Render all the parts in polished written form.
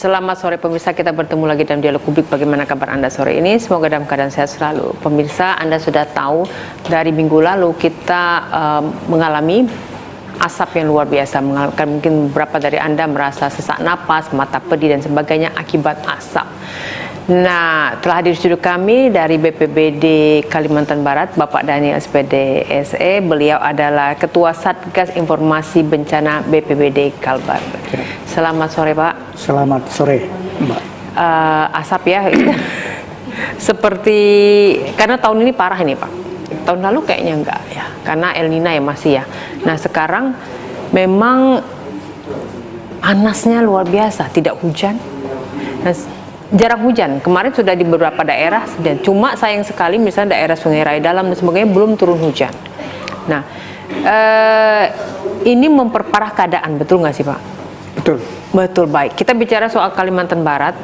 Selamat sore pemirsa, kita bertemu lagi dalam Dialog Publik. Bagaimana kabar Anda sore ini? Semoga dalam keadaan sehat selalu. Pemirsa, Anda sudah tahu dari minggu lalu kita mengalami asap yang luar biasa. Mungkin beberapa dari Anda merasa sesak napas, mata pedih dan sebagainya akibat asap. Nah, telah hadir di studio kami dari BPBD Kalimantan Barat, Bapak Daniel SPD SE. Beliau adalah Ketua Satgas Informasi Bencana BPBD Kalbar. Selamat sore, Pak. Selamat sore, Mbak. Asap ya, seperti karena tahun ini parah ini, Pak. Tahun lalu kayaknya enggak ya, karena El Nino ya masih ya. Nah, sekarang memang panasnya luar biasa, tidak hujan. Nah, jarang hujan. Kemarin sudah di beberapa daerah, dan cuma sayang sekali misalnya daerah Sungai Rai Dalam dan sebagainya belum turun hujan. Nah, ini memperparah keadaan, betul nggak sih, Pak? Betul. Betul, baik. Kita bicara soal Kalimantan Barat,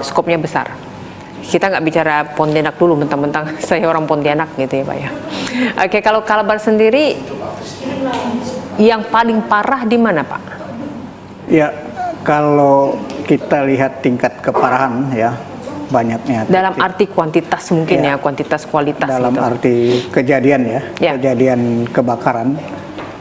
skopnya besar. Kita nggak bicara Pontianak dulu, mentang-mentang saya orang Pontianak gitu ya, Pak ya. Oke, kalau Kalbar sendiri, yang paling parah di mana, Pak? Ya, kalau kita lihat tingkat keparahan ya, banyaknya. Dalam arti kuantitas mungkin ya, kuantitas kualitas. Dalam gitu. arti kejadian ya, kejadian kebakaran,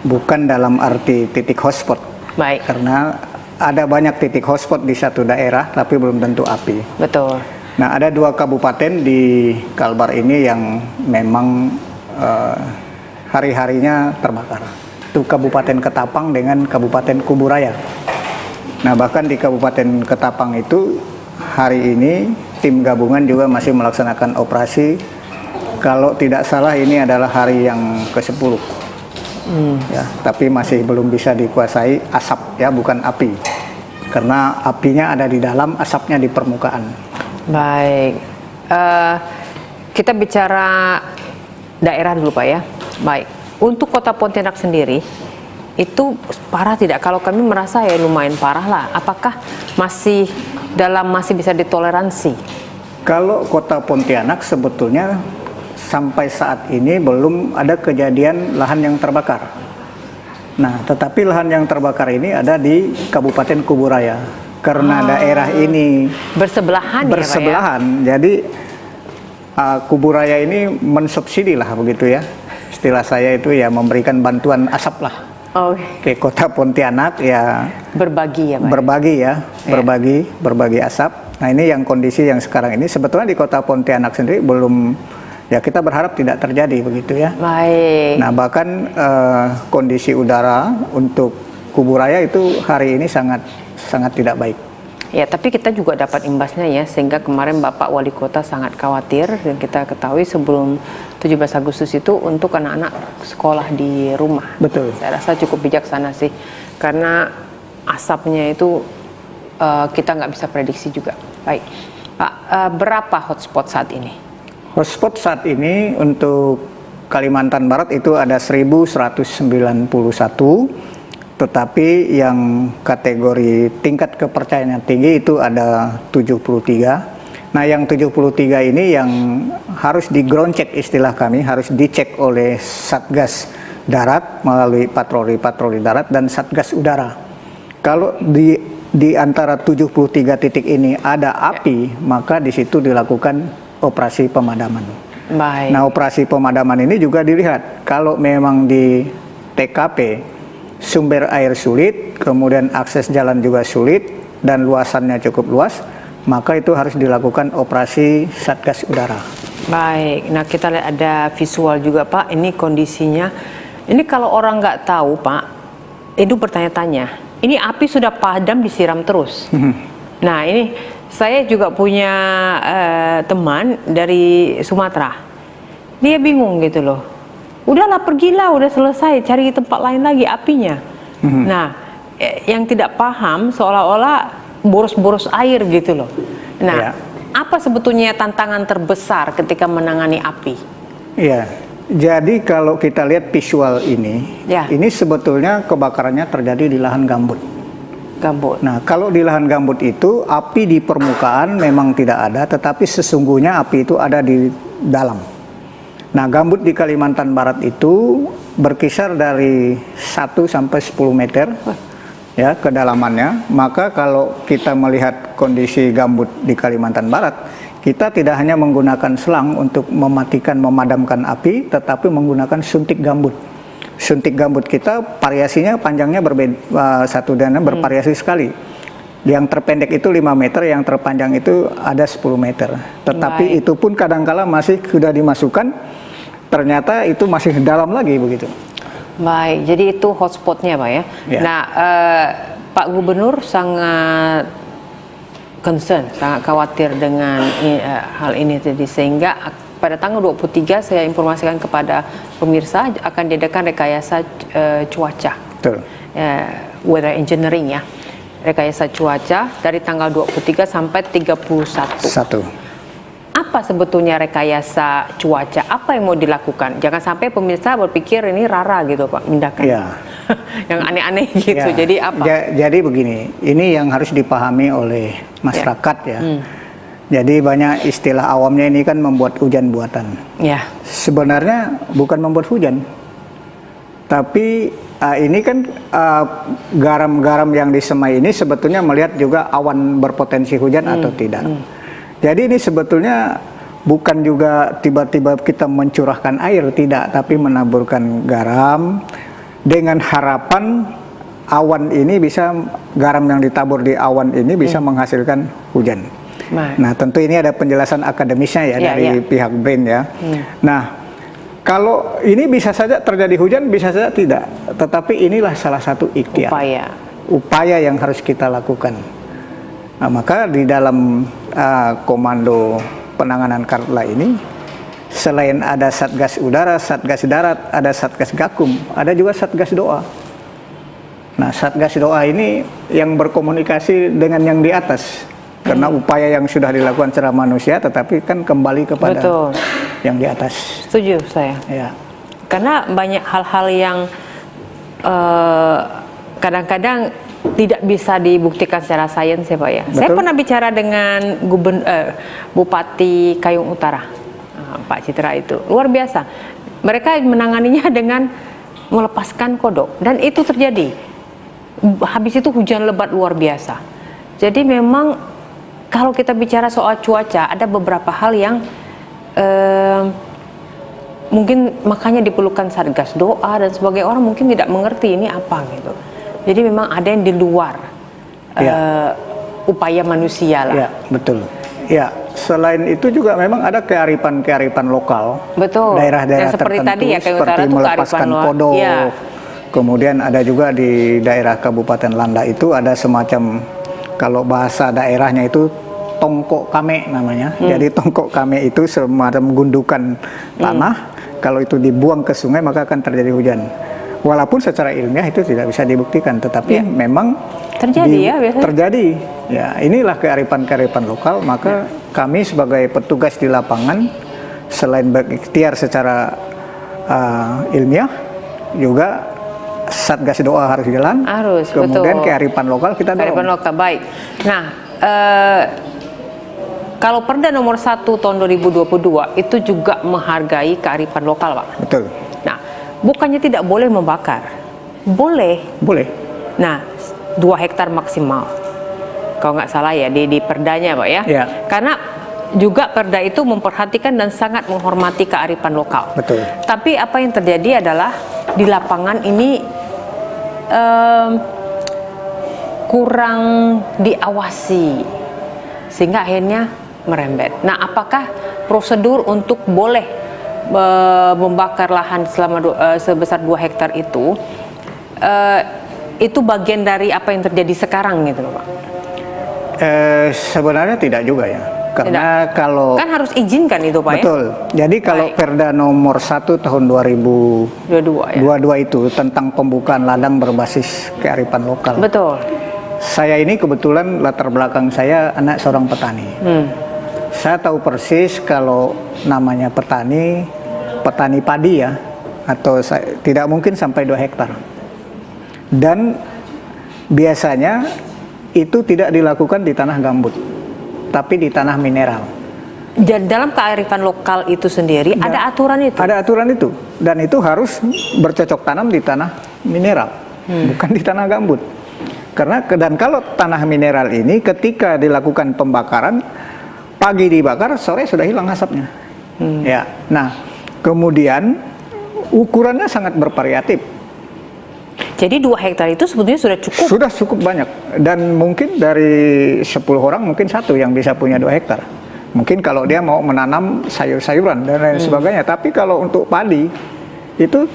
bukan dalam arti titik hotspot. Baik. Karena ada banyak titik hotspot di satu daerah, tapi belum tentu api. Betul. Nah, ada 2 kabupaten di Kalbar ini yang memang hari-harinya terbakar. Itu Kabupaten Ketapang dengan Kabupaten Kuburaya. Nah, bahkan di Kabupaten Ketapang itu hari ini tim gabungan juga masih melaksanakan operasi. Kalau tidak salah ini adalah hari yang ke-10. Ya, tapi masih belum bisa dikuasai asap ya, bukan api. Karena apinya ada di dalam, asapnya di permukaan. Baik. Kita bicara daerah dulu, Pak ya. Baik. Untuk Kota Pontianak sendiri, itu parah tidak? Kalau kami merasa ya lumayan parah lah. Apakah masih bisa ditoleransi? Kalau Kota Pontianak sebetulnya sampai saat ini belum ada kejadian lahan yang terbakar. Nah, tetapi lahan yang terbakar ini ada di Kabupaten Kuburaya. Karena daerah ini bersebelahan, ya, jadi Kuburaya ini mensubsidi lah begitu ya. Istilah saya itu ya memberikan bantuan asap lah. Ke Kota Pontianak ya, berbagi ya, Pak. Berbagi asap. Nah, ini yang kondisi yang sekarang ini sebetulnya di Kota Pontianak sendiri belum, ya kita berharap tidak terjadi begitu ya. Baik. Nah, bahkan kondisi udara untuk Kuburaya itu hari ini sangat tidak baik. Ya, tapi kita juga dapat imbasnya ya, sehingga kemarin Bapak Wali Kota sangat khawatir, dan kita ketahui sebelum 17 Agustus itu untuk anak-anak sekolah di rumah. Betul. Saya rasa cukup bijaksana sih, karena asapnya itu kita nggak bisa prediksi juga. Baik, Pak, berapa hotspot saat ini? Hotspot saat ini untuk Kalimantan Barat itu ada 1191, tetapi yang kategori tingkat kepercayaan tinggi itu ada 73. Nah, yang 73 ini yang harus di ground check, istilah kami, harus dicek oleh Satgas Darat melalui patroli darat dan Satgas Udara. Kalau di antara 73 titik ini ada api, maka di situ dilakukan operasi pemadaman. Baik. Nah, operasi pemadaman ini juga dilihat kalau memang di TKP sumber air sulit, kemudian akses jalan juga sulit, dan luasannya cukup luas, maka itu harus dilakukan operasi Satgas Udara. Baik, nah kita lihat ada visual juga, Pak. Ini kondisinya. Ini kalau orang nggak tahu, Pak, itu bertanya-tanya. Ini api sudah padam disiram terus. Nah, ini saya juga punya teman dari Sumatera. Dia bingung gitu loh. Udahlah, pergilah, udah selesai, cari tempat lain lagi apinya. Nah, yang tidak paham seolah-olah boros-boros air gitu loh. Nah, apa sebetulnya tantangan terbesar ketika menangani api? Iya, jadi kalau kita lihat visual ini, ini sebetulnya kebakarannya terjadi di lahan gambut. Nah, kalau di lahan gambut itu api di permukaan memang tidak ada, tetapi sesungguhnya api itu ada di dalam. Nah, gambut di Kalimantan Barat itu berkisar dari 1 sampai 10 meter ya kedalamannya, maka kalau kita melihat kondisi gambut di Kalimantan Barat, kita tidak hanya menggunakan selang untuk memadamkan api, tetapi menggunakan suntik gambut. Suntik gambut kita variasinya panjangnya berbeda, satu dan bervariasi sekali. Yang terpendek itu 5 meter, yang terpanjang itu ada 10 meter. Tetapi Baik. itu pun kadangkala masih sudah dimasukkan, ternyata itu masih dalam lagi begitu. Baik, jadi itu hotspotnya Pak ya. Ya. Nah, Pak Gubernur sangat concern, sangat khawatir dengan hal ini tadi, sehingga pada tanggal 23 saya informasikan kepada pemirsa akan diadakan rekayasa cuaca. Betul. Weather engineering ya. Rekayasa cuaca dari tanggal 23 sampai 31. Satu. Apa sebetulnya rekayasa cuaca? Apa yang mau dilakukan? Jangan sampai pemirsa berpikir ini rara gitu Pak, tindakan. Ya. Yang aneh-aneh gitu. Ya. Jadi apa? Jadi begini, ini yang harus dipahami oleh masyarakat ya. Jadi banyak istilah awamnya ini kan membuat hujan buatan. Ya. Sebenarnya bukan membuat hujan, tapi ini kan garam-garam yang disemai ini sebetulnya melihat juga awan berpotensi hujan atau tidak. Jadi ini sebetulnya bukan juga tiba-tiba kita mencurahkan air, tidak, tapi menaburkan garam dengan harapan awan ini bisa, garam yang ditabur di awan ini bisa menghasilkan hujan. Nah, tentu ini ada penjelasan akademisnya ya dari pihak BRIN ya. Nah, kalau ini bisa saja terjadi hujan, bisa saja tidak. Tetapi inilah salah satu ikhtiar. Upaya yang harus kita lakukan. Nah, maka di dalam komando penanganan karhutla ini, selain ada Satgas Udara, Satgas Darat, ada Satgas Gakum, ada juga Satgas Doa. Nah, Satgas Doa ini yang berkomunikasi dengan yang di atas. Karena upaya yang sudah dilakukan secara manusia, tetapi kan kembali kepada yang di atas. Setuju saya. Ya. Karena banyak hal-hal yang kadang-kadang tidak bisa dibuktikan secara sains ya Pak ya. Betul. Saya pernah bicara dengan Bupati Kayung Utara, Pak Citra itu. Luar biasa. Mereka menanganinya dengan melepaskan kodok. Dan itu terjadi. Habis itu hujan lebat luar biasa. Jadi memang kalau kita bicara soal cuaca, ada beberapa hal yang mungkin makanya diperlukan Satgas Doa dan sebagai orang mungkin tidak mengerti ini apa gitu. Jadi memang ada yang di luar upaya manusia lah. Ya, betul. Ya, selain itu juga memang ada kearifan-kearifan lokal. Betul. Daerah-daerah seperti tertentu tadi ya, seperti melepaskan kodok. Ya. Kemudian ada juga di daerah Kabupaten Landa itu ada semacam, kalau bahasa daerahnya itu tongkok kame namanya. Jadi tongkok kame itu semacam gundukan tanah. Kalau itu dibuang ke sungai maka akan terjadi hujan. Walaupun secara ilmiah itu tidak bisa dibuktikan, tetapi memang terjadi biasanya. Terjadi. Ya, inilah kearifan-kearifan lokal. Maka kami sebagai petugas di lapangan, selain berikhtiar secara ilmiah, juga Satgas Doa harus jalan. Kemudian kearifan lokal kita dorong. Kearifan lokal, baik. Nah, kalau Perda nomor 1 tahun 2022 itu juga menghargai kearifan lokal, Pak. Betul. Nah, bukannya tidak boleh membakar. Boleh. Boleh. Nah, 2 hektar maksimal. Kalau nggak salah ya di perdanya Pak ya. Ya. Karena juga perda itu memperhatikan dan sangat menghormati kearifan lokal. Betul. Tapi apa yang terjadi adalah di lapangan ini kurang diawasi sehingga akhirnya merembet. Nah, apakah prosedur untuk boleh membakar lahan selama sebesar 2 hektar itu bagian dari apa yang terjadi sekarang gitu loh Pak? Sebenarnya tidak juga ya. Karena kalau kan harus izinkan itu Pak. Betul. Ya? Jadi kalau Perda nomor 1 tahun 2022 itu tentang pembukaan ladang berbasis kearifan lokal. Betul. Saya ini kebetulan latar belakang saya anak seorang petani. Saya tahu persis kalau namanya petani padi ya, atau tidak mungkin sampai 2 hektar. Dan biasanya itu tidak dilakukan di tanah gambut, tapi di tanah mineral. Dan dalam kearifan lokal itu sendiri ada aturan itu? Ada aturan itu, dan itu harus bercocok tanam di tanah mineral, bukan di tanah gambut. Karena dan kalau tanah mineral ini ketika dilakukan pembakaran, pagi dibakar, sore sudah hilang asapnya. Ya. Nah, kemudian ukurannya sangat bervariatif. Jadi 2 hektar itu sebetulnya sudah cukup. Sudah cukup banyak, dan mungkin dari 10 orang mungkin 1 yang bisa punya 2 hektar. Mungkin kalau dia mau menanam sayur-sayuran dan lain sebagainya. Tapi kalau untuk padi itu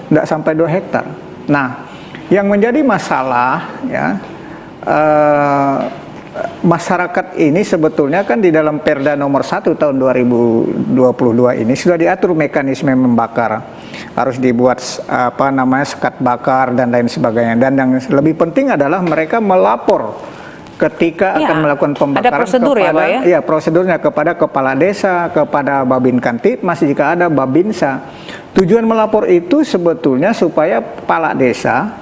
tidak sampai 2 hektar. Nah, yang menjadi masalah ya, masyarakat ini sebetulnya kan di dalam Perda nomor 1 tahun 2022 ini sudah diatur mekanisme membakar. Harus dibuat sekat bakar dan lain sebagainya. Dan yang lebih penting adalah mereka melapor ketika akan melakukan pembakaran. Ada prosedur kepada, ya Pak ya? Iya, prosedurnya kepada kepala desa, kepada Babin Kantipmas jika ada, Babinsa. Tujuan melapor itu sebetulnya supaya kepala desa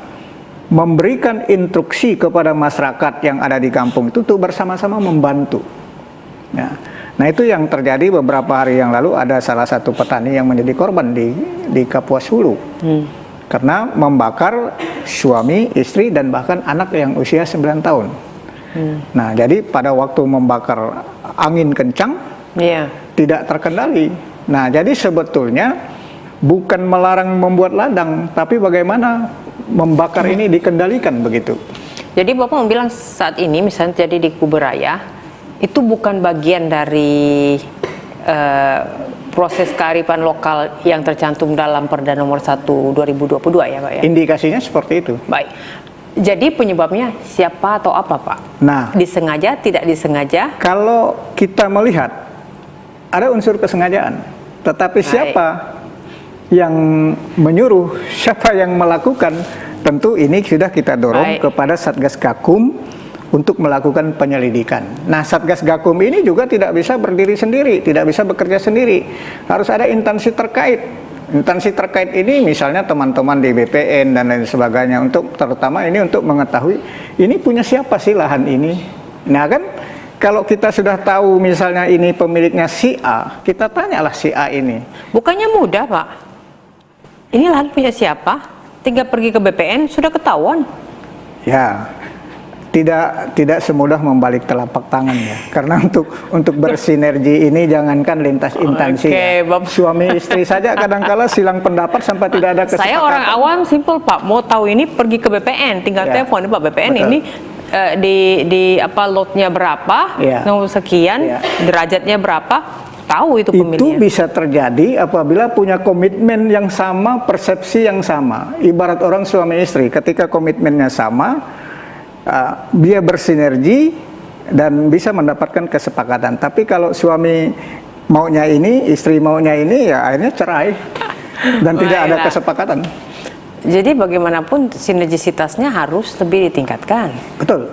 memberikan instruksi kepada masyarakat yang ada di kampung itu untuk bersama-sama membantu. Ya. Nah, itu yang terjadi beberapa hari yang lalu. Ada salah satu petani yang menjadi korban di Kapuas Hulu. Karena membakar suami, istri, dan bahkan anak yang usia 9 tahun. Nah, jadi pada waktu membakar angin kencang, tidak terkendali. Nah, jadi sebetulnya bukan melarang membuat ladang, tapi bagaimana membakar ini dikendalikan begitu. Jadi Bapak mau bilang saat ini misalnya jadi di Kuburaya, itu bukan bagian dari proses kearifan lokal yang tercantum dalam Perda nomor 1 2022 ya Pak ya? Indikasinya seperti itu. Baik. Jadi penyebabnya siapa atau apa Pak? Nah, disengaja, tidak disengaja? Kalau kita melihat ada unsur kesengajaan, tetapi siapa yang menyuruh, siapa yang melakukan, tentu ini sudah kita dorong kepada Satgas Gakum untuk melakukan penyelidikan. Nah, Satgas Gakum ini juga tidak bisa berdiri sendiri, tidak bisa bekerja sendiri. Harus ada instansi terkait. Instansi terkait ini misalnya teman-teman di BPN dan lain sebagainya, untuk terutama ini untuk mengetahui ini punya siapa sih lahan ini. Nah kan, kalau kita sudah tahu misalnya ini pemiliknya si A, kita tanyalah si A ini. Bukannya mudah Pak? Ini lahan punya siapa? Tinggal pergi ke BPN sudah ketahuan. Ya, tidak semudah membalik telapak tangan ya. Karena untuk bersinergi ini jangankan lintas instansi. Ya. Suami istri saja kadang-kala silang pendapat sampai tidak ada kesepakatan. Saya orang awam simpel Pak, mau tahu ini pergi ke BPN, tinggal telepon Pak BPN. Betul. Ini di apa lotnya berapa, nomor sekian, derajatnya berapa, tahu itu pemiliknya. Itu bisa terjadi apabila punya komitmen yang sama, persepsi yang sama. Ibarat orang suami istri, ketika komitmennya sama, dia bersinergi dan bisa mendapatkan kesepakatan. Tapi kalau suami maunya ini, istri maunya ini, ya akhirnya cerai dan tidak ada kesepakatan. Jadi bagaimanapun sinergisitasnya harus lebih ditingkatkan. Betul.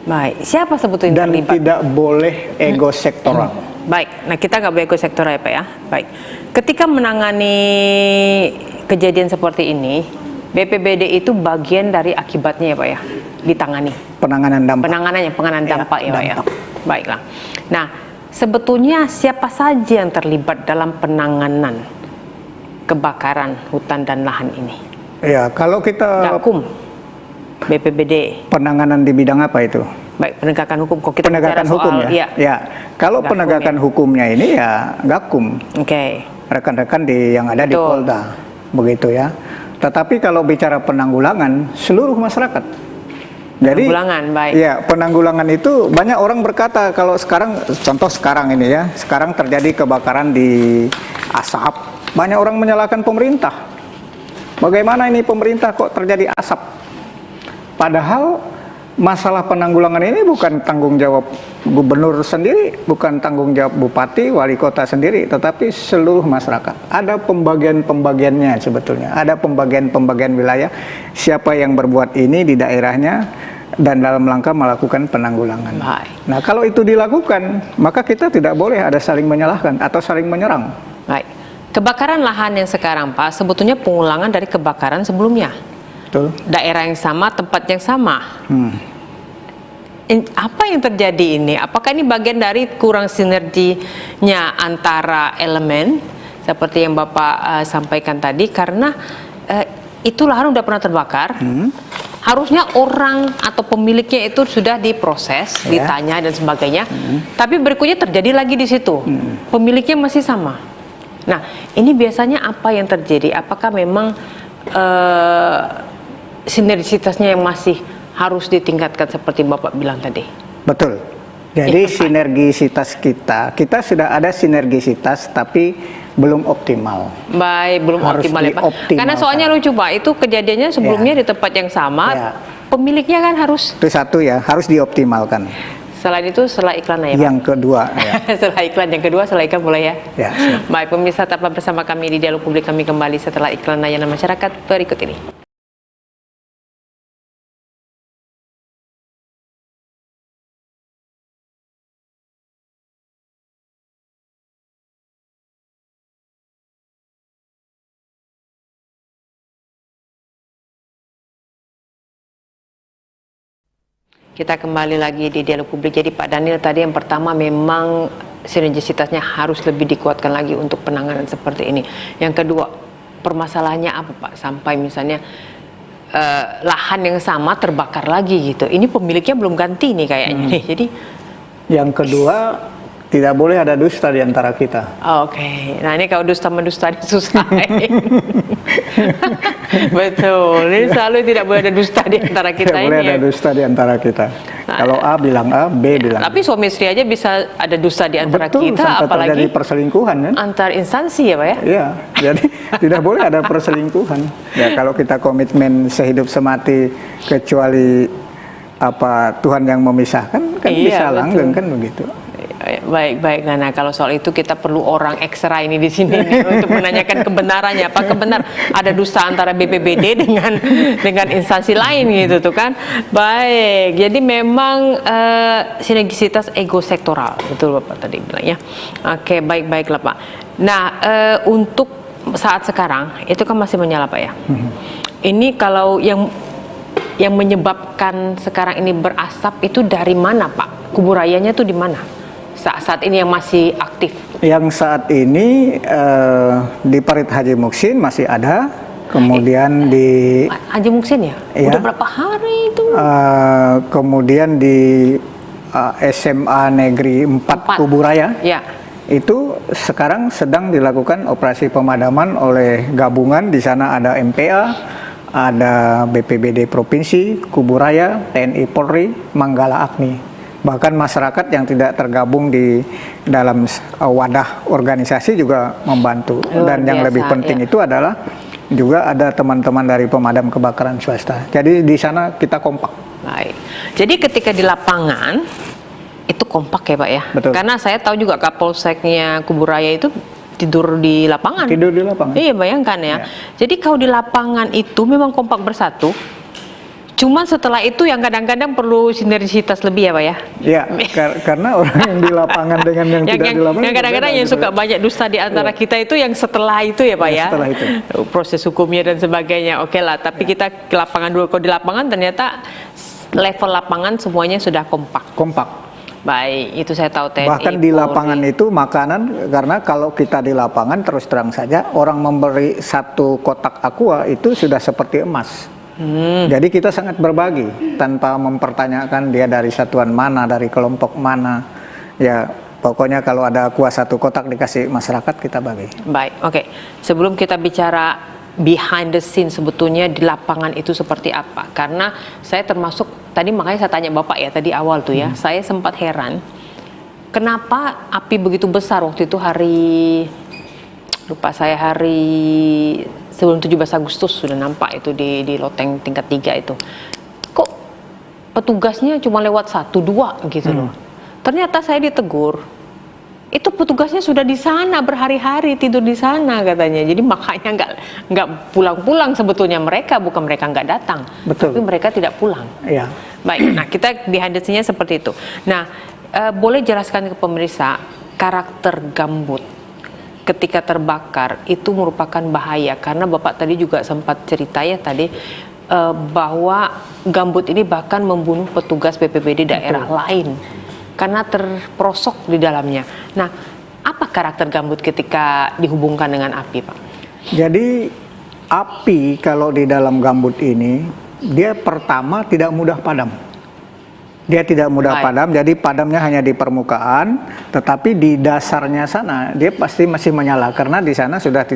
Baik, siapa sebetulnya dan terlibat? Tidak boleh ego sektoral. Baik, nah kita nggak boleh ego sektoral ya Pak ya. Baik, ketika menangani kejadian seperti ini, BPBD itu bagian dari akibatnya ya Pak ya, ditangani. Penanganan dampak. Penanganan dampak ya Pak ya. Baiklah. Nah, sebetulnya siapa saja yang terlibat dalam penanganan kebakaran hutan dan lahan ini? Ya, kalau kita Gakum, BPBD. Penanganan di bidang apa itu? Baik, penegakan hukum. Kok kita penegakan hukum soal, ya. Kalau Gakum penegakan hukumnya ini ya Gakum. Rekan-rekan yang ada di Polda, begitu ya. Tetapi kalau bicara penanggulangan, seluruh masyarakat. Jadi, baik. Ya, penanggulangan itu banyak orang berkata kalau sekarang, contoh sekarang ini ya, sekarang terjadi kebakaran di Asap, banyak orang menyalahkan pemerintah. Bagaimana ini pemerintah kok terjadi asap? Padahal masalah penanggulangan ini bukan tanggung jawab gubernur sendiri, bukan tanggung jawab bupati, wali kota sendiri, tetapi seluruh masyarakat. Ada pembagian-pembagiannya sebetulnya. Ada pembagian-pembagian wilayah, siapa yang berbuat ini di daerahnya, dan dalam rangka melakukan penanggulangan. Nah, kalau itu dilakukan, maka kita tidak boleh ada saling menyalahkan atau saling menyerang. Baik. Kebakaran lahan yang sekarang Pak, sebetulnya pengulangan dari kebakaran sebelumnya. Betul. Daerah yang sama, tempat yang sama. Apa yang terjadi ini? Apakah ini bagian dari kurang sinerginya antara elemen seperti yang Bapak sampaikan tadi? Karena itu lahan udah pernah terbakar, harusnya orang atau pemiliknya itu sudah diproses, ditanya dan sebagainya. Tapi berikutnya terjadi lagi di situ, pemiliknya masih sama. Nah, ini biasanya apa yang terjadi? Apakah memang sinergisitasnya yang masih harus ditingkatkan seperti Bapak bilang tadi? Betul. Jadi sinergisitas kita sudah ada sinergisitas tapi belum optimal. Baik, belum Harus optimal ya Pak. Karena soalnya lucu Pak, itu kejadiannya sebelumnya di tempat yang sama, pemiliknya kan harus. Itu satu ya, harus dioptimalkan. Selain itu, setelah iklan ya Pak? Yang kedua. Ya. Setelah iklan, yang kedua setelah iklan boleh ya? Ya. Baik, pemirsa tetaplah bersama kami di Dialog Publik, kami kembali setelah iklan layanan masyarakat berikut ini. Kita kembali lagi di Dialog Publik. Jadi Pak Daniel tadi yang pertama memang sinergisitasnya harus lebih dikuatkan lagi untuk penanganan seperti ini. Yang kedua, permasalahannya apa Pak? Sampai misalnya lahan yang sama terbakar lagi gitu. Ini pemiliknya belum ganti nih kayaknya nih. Jadi yang kedua, tidak boleh ada dusta di antara kita. Oke. Nah ini kalau dusta mendusta susah. Betul. Ini selalu tidak boleh ada dusta di antara kita. Tidak boleh ada dusta di antara kita. Kalau A bilang A, B bilang. Tapi suami istri aja bisa ada dusta di antara Betul, kita, apalagi terjadi perselingkuhan kan? Antar instansi ya Pak ya? Iya. Jadi tidak boleh ada perselingkuhan. Ya kalau kita komitmen sehidup semati kecuali apa Tuhan yang memisahkan kan bisa langgeng kan begitu. Baik. Nah, kalau soal itu kita perlu orang ekstra ini di sini nih, untuk menanyakan kebenarannya. Apakah benar ada dusta antara BPBD dengan instansi lain gitu tuh kan? Baik. Jadi memang sinergisitas ego sektoral, betul Bapak tadi bilang ya. Oke, baiklah Pak. Nah, untuk saat sekarang itu kan masih menyala Pak ya. Ini kalau yang menyebabkan sekarang ini berasap itu dari mana Pak? Kuburayanya itu di mana? Saat ini yang masih aktif? Yang saat ini di Parit Haji Muksin masih ada, kemudian di Haji Muksin ya? Udah berapa hari itu? Kemudian di SMA Negeri 4 Kuburaya, itu sekarang sedang dilakukan operasi pemadaman oleh gabungan. Di sana ada MPA, ada BPBD Provinsi, Kuburaya, TNI Polri, Manggala Agni. Bahkan masyarakat yang tidak tergabung di dalam wadah organisasi juga membantu. Dan yang lebih penting itu adalah juga ada teman-teman dari pemadam kebakaran swasta. Jadi di sana kita kompak. Baik. Jadi ketika di lapangan itu kompak ya Pak ya? Betul. Karena saya tahu juga Kapolseknya Kuburaya itu tidur di lapangan. Tidur di lapangan. Iya, bayangkan ya. Jadi kalau di lapangan itu memang kompak bersatu. Cuma setelah itu yang kadang-kadang perlu sinergisitas lebih ya Pak ya? Iya, karena orang yang di lapangan dengan yang tidak di lapangan. Yang kadang-kadang yang suka banyak dusta di antara kita itu yang setelah itu ya Pak ya? Setelah itu. Proses hukumnya dan sebagainya, oke lah. Tapi kita ke lapangan dulu. Kalau di lapangan ternyata level lapangan semuanya sudah kompak. Kompak. Baik, itu saya tahu TNI. Bahkan di lapangan itu makanan, karena kalau kita di lapangan terus terang saja, orang memberi satu kotak aqua itu sudah seperti emas. Jadi kita sangat berbagi tanpa mempertanyakan dia dari satuan mana, dari kelompok mana. Ya pokoknya kalau ada aqua satu kotak dikasih masyarakat, kita bagi. Baik, oke. Sebelum kita bicara behind the scene sebetulnya di lapangan itu seperti apa? Karena saya termasuk tadi, makanya saya tanya Bapak ya tadi awal tuh ya, saya sempat heran kenapa api begitu besar waktu itu hari sebelum 17 Agustus sudah nampak itu di loteng tingkat 3 itu. Kok petugasnya cuma lewat 1-2 gitu loh. Ternyata saya ditegur. Itu petugasnya sudah di sana berhari-hari tidur di sana katanya. Jadi makanya nggak pulang-pulang sebetulnya mereka, bukan mereka nggak datang. Betul. Tapi mereka tidak pulang. Iya. Baik, nah kita behind the scene-nya seperti itu. Nah, boleh jelaskan ke pemirsa karakter gambut ketika terbakar itu merupakan bahaya, karena Bapak tadi juga sempat cerita ya tadi bahwa gambut ini bahkan membunuh petugas BPBD daerah lain karena terperosok di dalamnya. Nah, apa karakter gambut ketika dihubungkan dengan api, Pak? Jadi api kalau di dalam gambut ini dia pertama tidak mudah padam. Dia tidak mudah padam, jadi padamnya hanya di permukaan, tetapi di dasarnya sana dia pasti masih menyala karena di sana sudah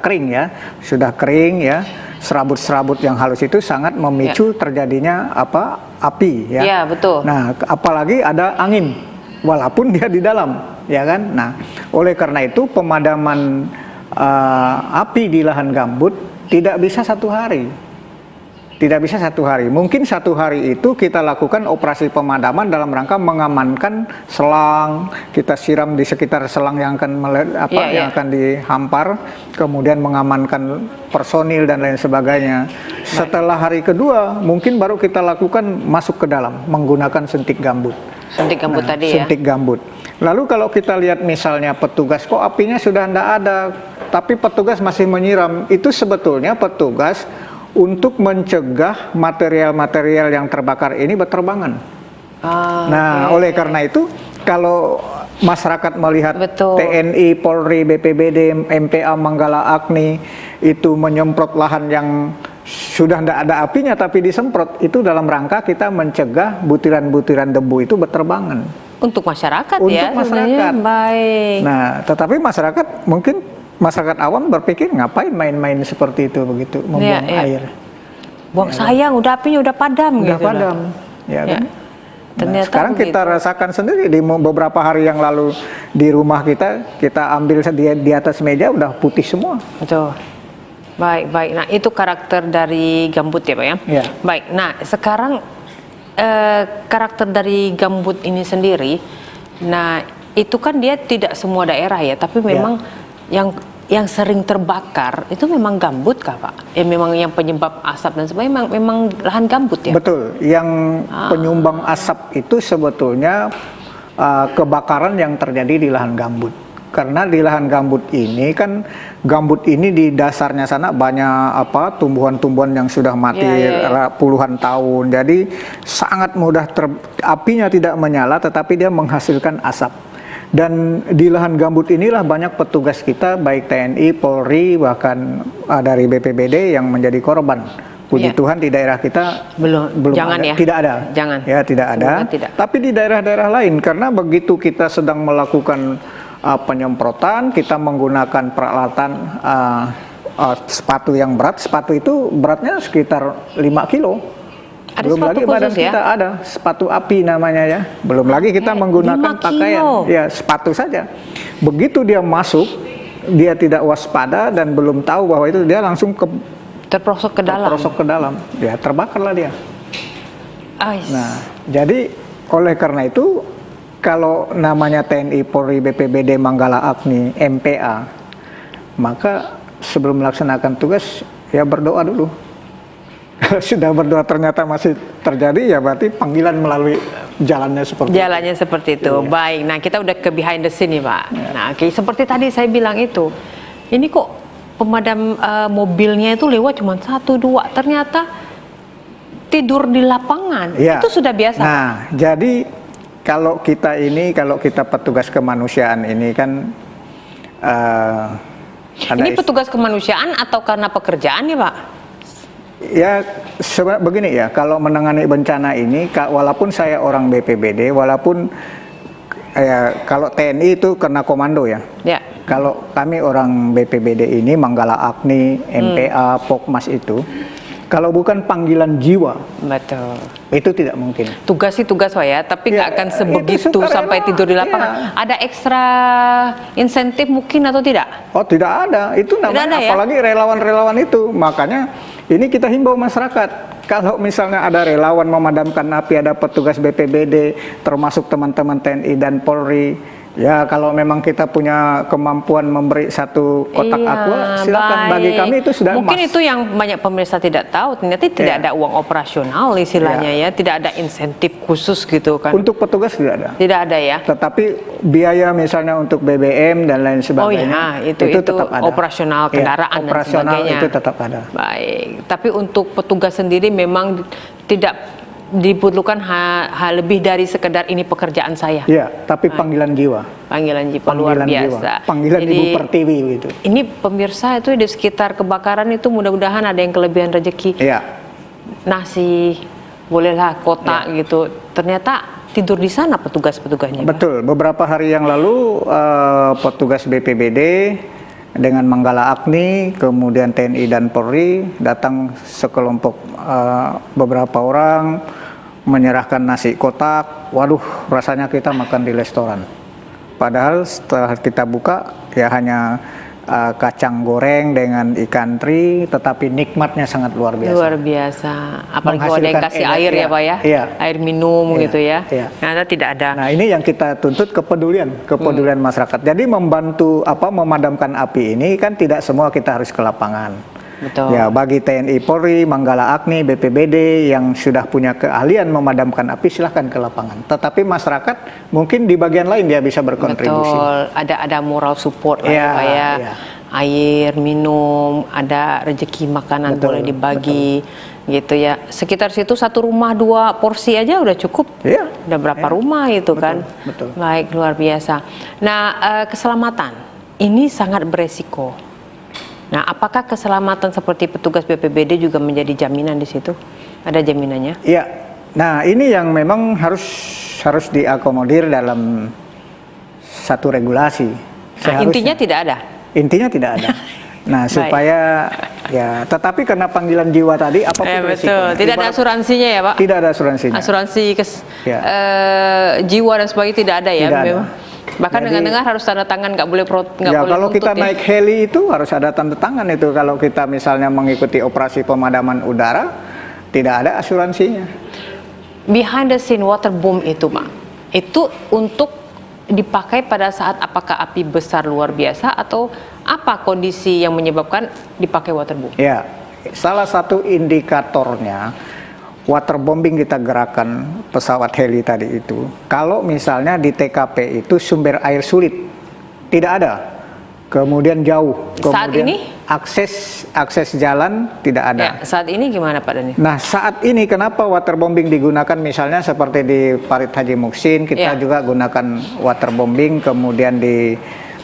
kering ya, serabut-serabut yang halus itu sangat memicu terjadinya api ya. Iya, betul. Nah, apalagi ada angin, walaupun dia di dalam, ya kan. Nah, oleh karena itu pemadaman api di lahan gambut tidak bisa satu hari. Tidak bisa satu hari. Mungkin satu hari itu kita lakukan operasi pemadaman dalam rangka mengamankan selang, kita siram di sekitar selang yang akan yang akan dihampar, kemudian mengamankan personil dan lain sebagainya. Setelah hari kedua, mungkin baru kita lakukan masuk ke dalam menggunakan suntik gambut. Suntik gambut tadi ya. Suntik gambut. Lalu kalau kita lihat misalnya petugas, kok apinya sudah tidak ada, tapi petugas masih menyiram, itu sebetulnya petugas untuk mencegah material-material yang terbakar ini berterbangan. Oleh karena itu, kalau masyarakat melihat TNI, Polri, BPBD, MPA, Manggala Agni itu menyemprot lahan yang sudah tidak ada apinya tapi disemprot, itu dalam rangka kita mencegah butiran-butiran debu itu berterbangan. Untuk masyarakat Untuk ya, masyarakat. Baik. Nah, tetapi masyarakat awam berpikir ngapain main-main seperti itu begitu membuang air. Buang sayang, udah apinya udah padam udah gitu. Padam, ya kan? Ternyata sekarang kita rasakan sendiri di beberapa hari yang lalu di rumah kita ambil di atas meja udah putih semua. Betul. Baik. Nah, itu karakter dari gambut ya, Pak ya? Ya. Baik. Nah, sekarang karakter dari gambut ini sendiri, nah itu kan dia tidak semua daerah ya, tapi memang yang sering terbakar itu memang gambut kah, Pak? Ya memang yang penyebab asap dan sebagainya memang lahan gambut ya? Betul. Yang penyumbang asap itu sebetulnya kebakaran yang terjadi di lahan gambut. Karena di lahan gambut ini di dasarnya sana banyak tumbuhan-tumbuhan yang sudah mati puluhan tahun. Jadi sangat mudah apinya tidak menyala tetapi dia menghasilkan asap. Dan di lahan gambut inilah banyak petugas kita baik TNI, Polri bahkan dari BPBD yang menjadi korban. Puji Tuhan di daerah kita belum jangan ada, ya. tidak ada. Jangan. Ya, tidak ada. Tapi di daerah-daerah lain karena begitu kita sedang melakukan penyemprotan, kita menggunakan peralatan sepatu yang berat. Sepatu itu beratnya sekitar 5 kilo. Ada Belum lagi badan kita ada sepatu api namanya ya. Belum lagi kita menggunakan pakaian. Ya, sepatu saja. Begitu dia masuk, dia tidak waspada dan belum tahu bahwa itu dia langsung terperosok ke dalam. Ya, terbakarlah dia. Nah, jadi oleh karena itu kalau namanya TNI, Polri, BPBD, Manggala Agni, MPA, maka sebelum melaksanakan tugas ya berdoa dulu. Kalau sudah berdoa ternyata masih terjadi ya berarti panggilan melalui jalannya seperti itu. Ya. Baik, nah kita udah ke behind the scene nih, Pak. Ya. Nah, seperti tadi saya bilang itu, ini kok pemadam mobilnya itu lewat cuma 1-2, ternyata tidur di lapangan. Ya. Itu sudah biasa. Nah, jadi kalau kita petugas kemanusiaan ini kan ini petugas kemanusiaan atau karena pekerjaan ya, Pak? Ya, begini ya, kalau menangani bencana ini, walaupun saya orang BPBD, walaupun kalau TNI itu kena komando ya. Kalau kami orang BPBD ini, Manggala Agni, MPA, Pokmas itu, kalau bukan panggilan jiwa, betul, itu tidak mungkin. Tugas sih tugas Pak ya, tapi nggak akan sebegitu sampai tidur di lapangan. Ada ekstra insentif mungkin atau tidak? Oh, tidak ada. Itu namanya apalagi relawan-relawan itu. Makanya ini kita himbau masyarakat. Kalau misalnya ada relawan memadamkan api, ada petugas BPBD, termasuk teman-teman TNI dan Polri, ya kalau memang kita punya kemampuan memberi satu kotak aqua, silakan. Bagi kami itu sudah mungkin itu yang banyak pemirsa tidak tahu, ternyata tidak ada uang operasional istilahnya ya, tidak ada insentif khusus gitu kan. Untuk petugas tidak ada. Tidak ada ya. Tetapi biaya misalnya untuk BBM dan lain sebagainya, itu tetap ada. Operasional kendaraan operasional dan sebagainya. Itu tetap ada. Baik, tapi untuk petugas sendiri memang tidak dibutuhkan hal lebih dari sekedar ini pekerjaan saya. Iya, tapi panggilan jiwa. Panggilan jiwa luar biasa. Panggilan Ibu Pertiwi gitu. Ini pemirsa itu di sekitar kebakaran itu mudah-mudahan ada yang kelebihan rezeki. Iya. nasi, bolehlah kotak gitu. Ternyata tidur di sana petugas-petugasnya. Pak. Betul, beberapa hari yang lalu petugas BPBD dengan Manggala Agni, kemudian TNI dan Polri datang sekelompok beberapa orang menyerahkan nasi kotak. Waduh, rasanya kita makan di restoran. Padahal setelah kita buka ya hanya kacang goreng dengan ikan teri, tetapi nikmatnya sangat luar biasa. Luar biasa. Apalagi kalau ada yang kasih air ya Pak ya, iya, air minum gitu ya. Iya. Ternyata tidak ada. Nah ini yang kita tuntut kepedulian masyarakat. Jadi membantu memadamkan api ini kan tidak semua kita harus ke lapangan. Betul. Ya bagi TNI Polri, Manggala Agni, BPBD yang sudah punya keahlian memadamkan api silahkan ke lapangan. Tetapi masyarakat mungkin di bagian lain dia bisa berkontribusi. Betul. Ada moral support lah Ya, Pak ya. ya. Air, minum, ada rezeki makanan Betul, boleh dibagi gitu ya. Sekitar situ satu rumah 2 porsi aja udah cukup. Iya. Udah berapa Iya. rumah itu kan. Betul. Baik, luar biasa. Nah, keselamatan ini sangat beresiko. Nah, apakah keselamatan seperti petugas BPBD juga menjadi jaminan di situ? Ada jaminannya? Iya. Nah, ini yang memang harus diakomodir dalam satu regulasi. Nah, intinya tidak ada. Intinya tidak ada. Nah, supaya ya, tetapi karena panggilan jiwa tadi apapun betul. resikonya. Tidak ada asuransinya ya, Pak? Tidak ada asuransinya. Asuransi Ya. jiwa dan sebagainya tidak ada ya, Tidak ada. memang. Bahkan Jadi, dengar-dengar harus tanda tangan, nggak boleh ya, kalau nuntut kita ya. naik heli itu harus ada tanda tangan itu. Kalau kita misalnya mengikuti operasi pemadaman udara, tidak ada asuransinya. Behind the scene waterboom itu, Pak, itu untuk dipakai pada saat apakah api besar luar biasa atau apa kondisi yang menyebabkan dipakai waterboom? Ya, salah satu indikatornya waterbombing kita gerakan pesawat heli tadi itu. Kalau misalnya di TKP itu sumber air sulit, tidak ada. Kemudian jauh. Saat Kemudian ini? akses jalan tidak ada. Ya, saat ini gimana Pak Dhani? Nah, saat ini kenapa waterbombing digunakan misalnya seperti di Parit Haji Muksin, kita Ya. juga gunakan waterbombing, kemudian di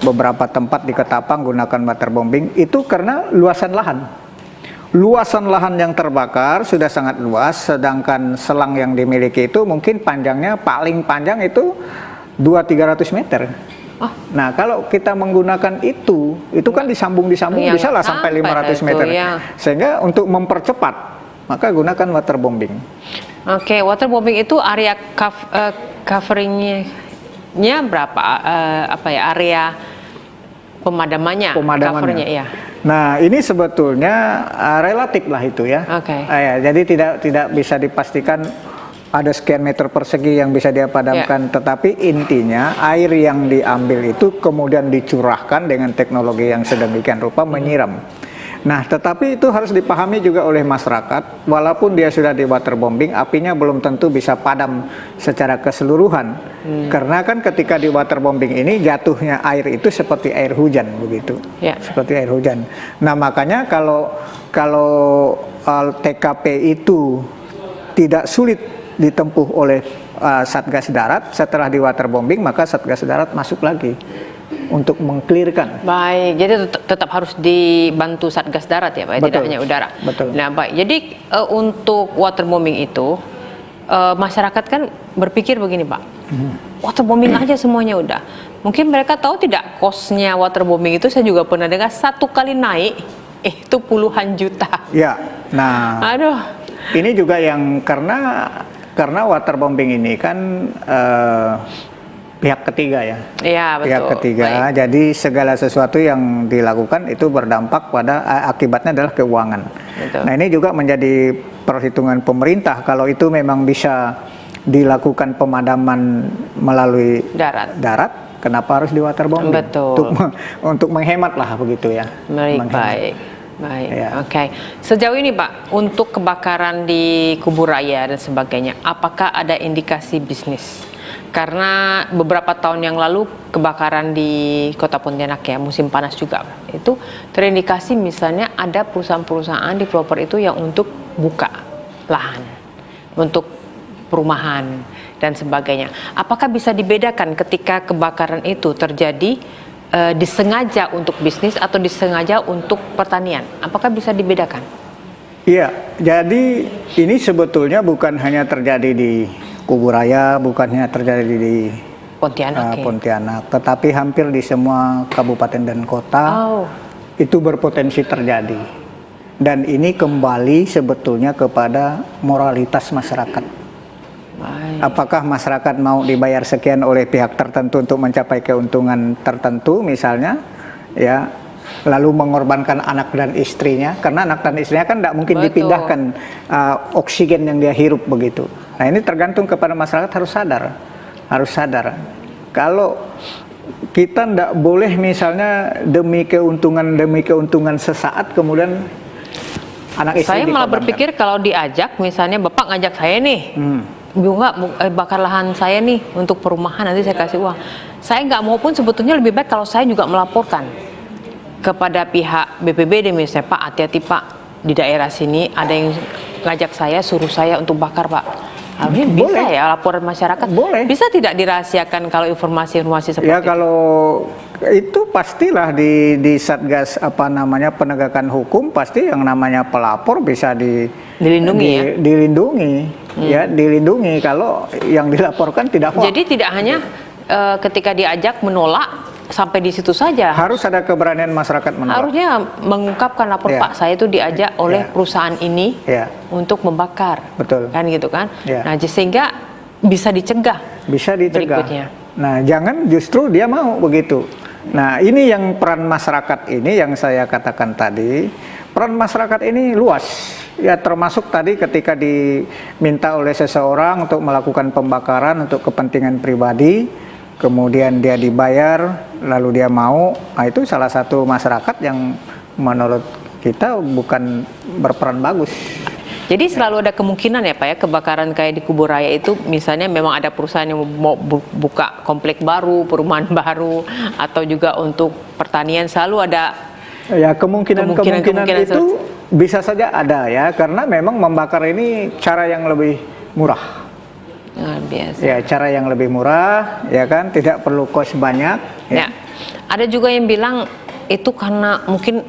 beberapa tempat di Ketapang gunakan waterbombing, itu karena luasan lahan. Luasan lahan yang terbakar sudah sangat luas, sedangkan selang yang dimiliki itu mungkin panjangnya paling panjang itu 200-300 meter. Oh. Nah, kalau kita menggunakan itu kan disambung Ya, bisa lah sampai 500 itu, meter. ya. Sehingga untuk mempercepat, maka gunakan waterbombing. Oke, waterbombing itu area coveringnya berapa? Area pemadamannya? Covernya, ya. Nah, ini sebetulnya relatif lah itu ya. Oke. Ya, jadi tidak bisa dipastikan ada sekian meter persegi yang bisa dia padamkan, tetapi intinya air yang diambil itu kemudian dicurahkan dengan teknologi yang sedemikian rupa menyiram. Nah, tetapi itu harus dipahami juga oleh masyarakat, walaupun dia sudah di waterbombing, apinya belum tentu bisa padam secara keseluruhan. Karena kan ketika di waterbombing ini jatuhnya air itu seperti air hujan begitu. Ya. Seperti air hujan. Nah, makanya kalau TKP itu tidak sulit ditempuh oleh Satgas Darat, setelah di waterbombing maka Satgas Darat masuk lagi untuk mengklirkan. Baik, jadi tetap harus dibantu Satgas Darat ya Pak, Betul. tidak hanya udara. Betul. Nah baik, jadi untuk waterbombing itu masyarakat kan berpikir begini Pak, waterbombing aja semuanya udah. Mungkin mereka tahu tidak kosnya waterbombing itu, saya juga pernah dengar satu kali naik itu puluhan juta. Ya, nah Aduh. ini juga yang karena waterbombing ini kan pihak ketiga ya. Iya betul. Pihak ketiga, Baik. jadi segala sesuatu yang dilakukan itu berdampak pada akibatnya adalah keuangan. Betul. Nah ini juga menjadi perhitungan pemerintah kalau itu memang bisa dilakukan pemadaman melalui darat, kenapa harus di waterbombing? Betul. Untuk menghemat lah begitu ya. Baik. Ya. Oke. Sejauh ini Pak, untuk kebakaran di Kuburaya dan sebagainya, apakah ada indikasi bisnis? Karena beberapa tahun yang lalu kebakaran di Kota Pontianak ya, musim panas juga, itu terindikasi misalnya ada perusahaan-perusahaan developer itu yang untuk buka lahan, untuk perumahan dan sebagainya. Apakah bisa dibedakan ketika kebakaran itu terjadi disengaja untuk bisnis atau disengaja untuk pertanian? Apakah bisa dibedakan? Iya, jadi ini sebetulnya bukan hanya terjadi di Kuburaya, bukan hanya terjadi di Pontianak. Pontianak, tetapi hampir di semua kabupaten dan kota itu berpotensi terjadi. Dan ini kembali sebetulnya kepada moralitas masyarakat. Baik. Apakah masyarakat mau dibayar sekian oleh pihak tertentu untuk mencapai keuntungan tertentu misalnya, ya, lalu mengorbankan anak dan istrinya, karena anak dan istrinya kan tidak mungkin dipindahkan oksigen yang dia hirup begitu. Nah ini tergantung kepada masyarakat, harus sadar. Kalau kita tidak boleh misalnya demi keuntungan sesaat kemudian anak istri Saya malah dikorbankan. berpikir kalau diajak, misalnya Bapak ngajak saya nih, juga bakar lahan saya nih untuk perumahan, nanti saya kasih uang. Saya nggak mau pun sebetulnya lebih baik kalau saya juga melaporkan kepada pihak BPBD misalnya, Pak hati-hati Pak, di daerah sini ada yang ngajak saya, suruh saya untuk bakar Pak. Harusnya bisa ya laporan masyarakat. Boleh. Bisa tidak dirahasiakan kalau informasi-informasi seperti ya kalau itu pastilah di Satgas penegakan hukum, pasti yang namanya pelapor bisa dilindungi dilindungi kalau yang dilaporkan tidak hoax. Jadi tidak hanya ketika diajak menolak sampai di situ saja. Harus ada keberanian masyarakat menolak. Harusnya mengungkapkan lapor Pak, saya itu diajak oleh perusahaan ini untuk membakar. Betul. Kan gitu kan. Ya. Nah, sehingga bisa dicegah. Berikutnya. Nah, jangan justru dia mau begitu. Nah, ini yang peran masyarakat ini yang saya katakan tadi. Peran masyarakat ini luas. Ya, termasuk tadi ketika diminta oleh seseorang untuk melakukan pembakaran untuk kepentingan pribadi, kemudian dia dibayar, lalu dia mau, nah itu salah satu masyarakat yang menurut kita bukan berperan bagus. Jadi selalu ada kemungkinan ya Pak ya, kebakaran kayak di Kuburaya itu misalnya memang ada perusahaan yang mau buka komplek baru, perumahan baru, atau juga untuk pertanian, selalu ada ya kemungkinan itu bisa saja ada ya, karena memang membakar ini cara yang lebih murah. Biasa. Ya, cara yang lebih murah, ya kan, tidak perlu kos banyak. Ya. Ada juga yang bilang itu karena mungkin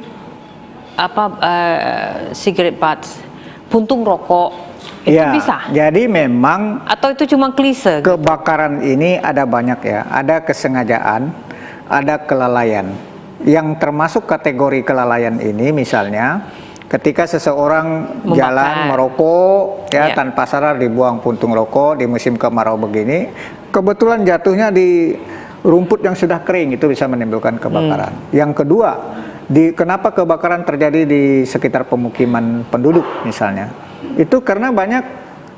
cigarette butts, puntung rokok, itu bisa. Jadi memang atau itu cuma klise. Kebakaran ini ada banyak ya, ada kesengajaan, ada kelalaian. Yang termasuk kategori kelalaian ini misalnya ketika seseorang jalan merokok tanpa sadar dibuang puntung rokok di musim kemarau begini, kebetulan jatuhnya di rumput yang sudah kering, itu bisa menimbulkan kebakaran. Yang kedua, kenapa kebakaran terjadi di sekitar pemukiman penduduk misalnya? Itu karena banyak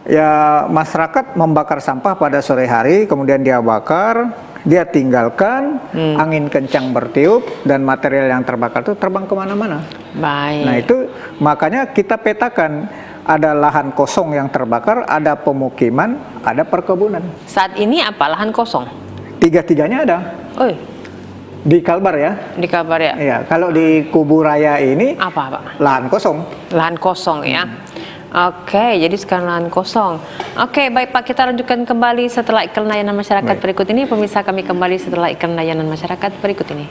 ya masyarakat membakar sampah pada sore hari, kemudian dia bakar, dia tinggalkan, angin kencang bertiup, dan material yang terbakar itu terbang kemana-mana. Baik. Nah itu makanya kita petakan, ada lahan kosong yang terbakar, ada pemukiman, ada perkebunan. Saat ini apa lahan kosong? Tiga-tiganya ada. Di Kalbar ya? Di Kalbar ya? Iya, kalau di Kuburaya ini apa Pak? Lahan kosong. Lahan kosong ya. Oke, jadi sekarang lahan kosong. Oke, baik Pak, kita lanjutkan kembali setelah iklan layanan masyarakat berikut ini. Pemirsa, kami kembali setelah iklan layanan masyarakat berikut ini.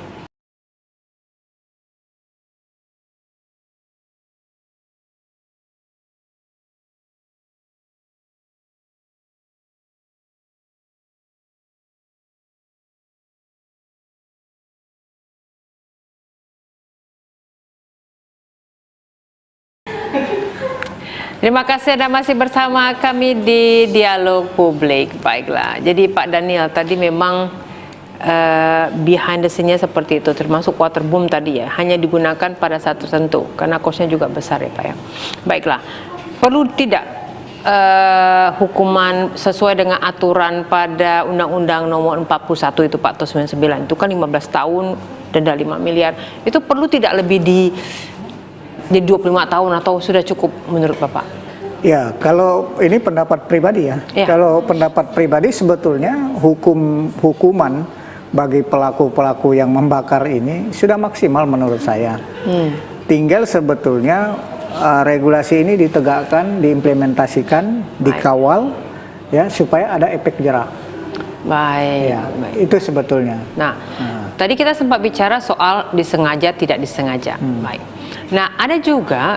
Terima kasih Anda masih bersama kami di Dialog Publik. Baiklah, jadi Pak Daniel tadi memang behind the scene-nya seperti itu, termasuk waterboom tadi ya, hanya digunakan pada saat tertentu karena kosnya juga besar ya Pak ya. Baiklah, perlu tidak hukuman sesuai dengan aturan pada Undang-Undang Nomor 41 itu Pak, tahun 99 itu kan 15 tahun denda 5 miliar, itu perlu tidak lebih di 25 tahun atau sudah cukup menurut Bapak? Ya, kalau ini pendapat pribadi ya. Kalau pendapat pribadi sebetulnya hukuman bagi pelaku-pelaku yang membakar ini sudah maksimal menurut saya. Tinggal sebetulnya regulasi ini ditegakkan, diimplementasikan, dikawal ya supaya ada efek jerah. Baik. Ya, itu sebetulnya. Nah, tadi kita sempat bicara soal disengaja tidak disengaja. Baik. Nah, ada juga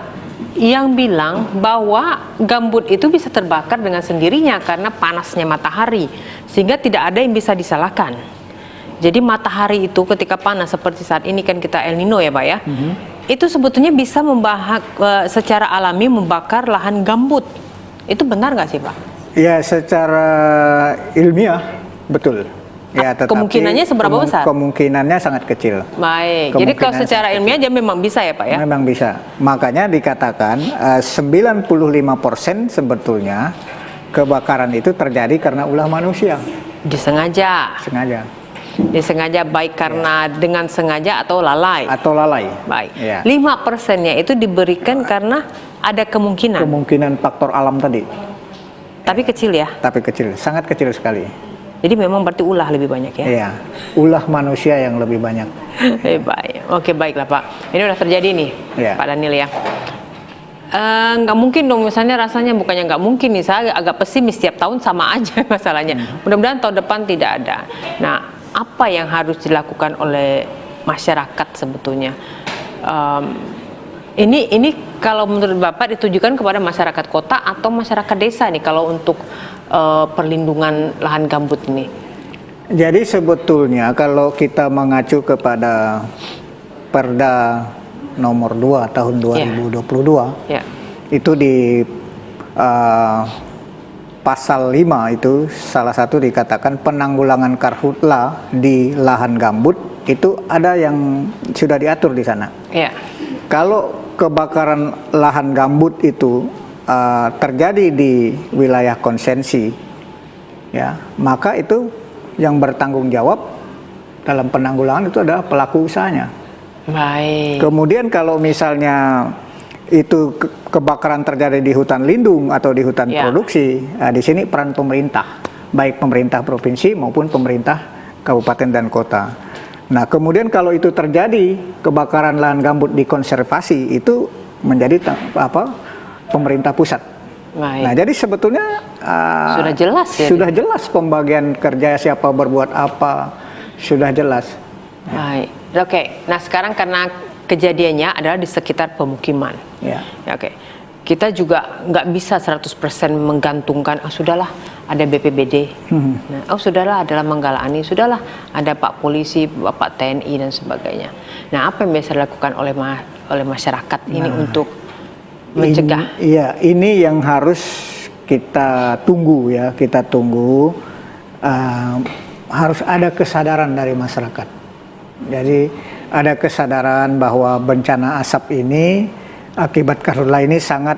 yang bilang bahwa gambut itu bisa terbakar dengan sendirinya karena panasnya matahari, sehingga tidak ada yang bisa disalahkan. Jadi matahari itu ketika panas seperti saat ini kan kita El Nino ya Pak ya, itu sebetulnya bisa secara alami membakar lahan gambut. Itu benar nggak sih Pak? Ya, secara ilmiah betul. Ya, tetapi kemungkinannya seberapa besar? Kemungkinannya sangat kecil. Baik, jadi kalau secara ilmiah dia memang bisa ya Pak ya? Memang bisa. Makanya dikatakan 95% sebetulnya kebakaran itu terjadi karena ulah manusia. Disengaja. Sengaja. Disengaja baik karena dengan sengaja atau lalai. Atau lalai. Baik. Ya. 5%-nya itu diberikan karena ada kemungkinan. Kemungkinan faktor alam tadi. Tapi kecil ya? Tapi kecil, sangat kecil sekali. Jadi memang berarti ulah lebih banyak ya? Iya, ulah manusia yang lebih banyak. Baik. Oke, baiklah Pak. Ini udah terjadi nih, Ya. Pak Daniel ya. Nggak mungkin dong, misalnya rasanya bukannya nggak mungkin nih, saya agak pesimis setiap tahun sama aja masalahnya. Mudah-mudahan tahun depan tidak ada. Nah, apa yang harus dilakukan oleh masyarakat sebetulnya? Ini kalau menurut Bapak ditujukan kepada masyarakat kota atau masyarakat desa nih kalau untuk perlindungan lahan gambut ini? Jadi sebetulnya kalau kita mengacu kepada Perda nomor 2 tahun 2022, itu di pasal 5 itu salah satu dikatakan penanggulangan karhutla di lahan gambut itu ada yang sudah diatur di sana. Kalau kebakaran lahan gambut itu terjadi di wilayah konsensi, ya, maka itu yang bertanggung jawab dalam penanggulangan itu adalah pelaku usahanya. Baik. Kemudian kalau misalnya itu kebakaran terjadi di hutan lindung atau di hutan produksi, di sini peran pemerintah, baik pemerintah provinsi maupun pemerintah kabupaten dan kota. Nah, kemudian kalau itu terjadi kebakaran lahan gambut di konservasi itu menjadi pemerintah pusat. Baik. Nah, jadi sebetulnya sudah jelas ya. Sudah jelas pembagian kerja, siapa berbuat apa, sudah jelas. Baik. Oke. Nah, sekarang karena kejadiannya adalah di sekitar pemukiman. Ya. Oke. Kita juga nggak bisa 100% menggantungkan, sudahlah ada BPBD, sudahlah adalah Manggalamani, sudahlah ada Pak Polisi, Bapak TNI dan sebagainya. Nah, apa yang bisa dilakukan oleh masyarakat ini untuk mencegah? Ini yang harus kita tunggu ya, harus ada kesadaran dari masyarakat. Jadi ada kesadaran bahwa bencana asap ini akibat karhutla ini sangat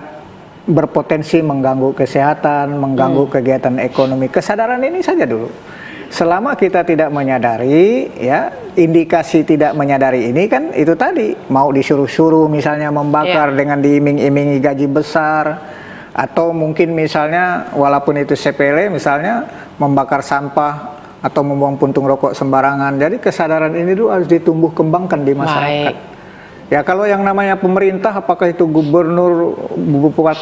berpotensi mengganggu kesehatan, mengganggu kegiatan ekonomi. Kesadaran ini saja dulu. Selama kita tidak menyadari, ya, indikasi tidak menyadari ini kan itu tadi, mau disuruh-suruh misalnya membakar dengan diiming-imingi gaji besar, atau mungkin misalnya walaupun itu sepele, misalnya membakar sampah atau membuang puntung rokok sembarangan. Jadi kesadaran ini dulu harus ditumbuh kembangkan di masyarakat. Baik. Ya, kalau yang namanya pemerintah, apakah itu gubernur,